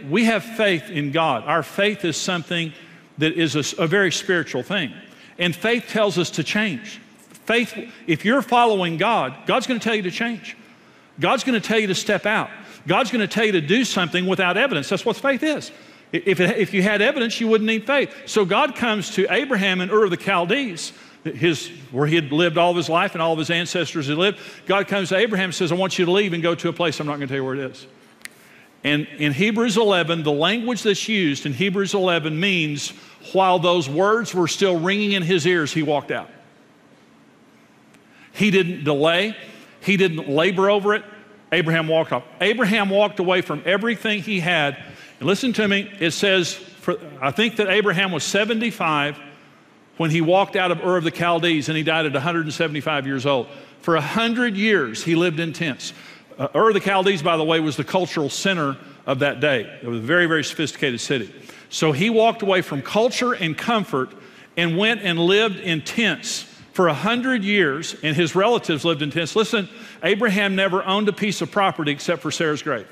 We have faith in God. Our faith is something that is a very spiritual thing. And faith tells us to change. Faith, if you're following God, God's going to tell you to change. God's going to tell you to step out. God's going to tell you to do something without evidence. That's what faith is. If you had evidence, you wouldn't need faith. So God comes to Abraham in Ur of the Chaldees, where he had lived all of his life and all of his ancestors had lived. God comes to Abraham and says, I want you to leave and go to a place I'm not going to tell you where it is. And in Hebrews 11, the language that's used in Hebrews 11 means while those words were still ringing in his ears, he walked out. He didn't delay. He didn't labor over it. Abraham walked off. Abraham walked away from everything he had. And listen to me, it says, I think that Abraham was 75 when he walked out of Ur of the Chaldees, and he died at 175 years old. For 100 years, he lived in tents. Ur of the Chaldees, by the way, was the cultural center of that day. It was a very, very sophisticated city. So he walked away from culture and comfort and went and lived in tents for 100 years, and his relatives lived in tents. Listen, Abraham never owned a piece of property except for Sarah's grave.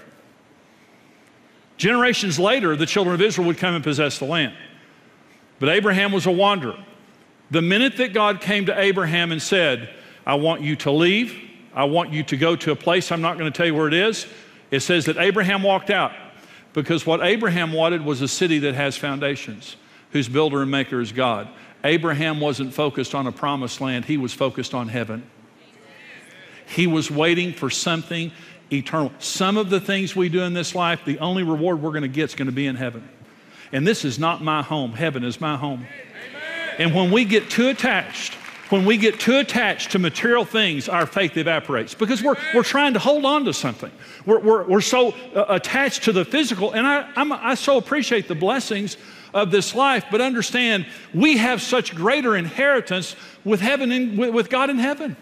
Generations later, the children of Israel would come and possess the land. But Abraham was a wanderer. The minute that God came to Abraham and said, I want you to leave, I want you to go to a place, I'm not going to tell you where it is, it says that Abraham walked out, because what Abraham wanted was a city that has foundations, whose builder and maker is God. Abraham wasn't focused on a promised land, he was focused on heaven. He was waiting for something eternal. Some of the things we do in this life, the only reward we're going to get is going to be in heaven. And this is not my home, heaven is my home. And when we get too attached to material things, our faith evaporates, because we're trying to hold on to something. We're so attached to the physical, and I so appreciate the blessings of this life, but understand we have such greater inheritance with heaven, with God in heaven.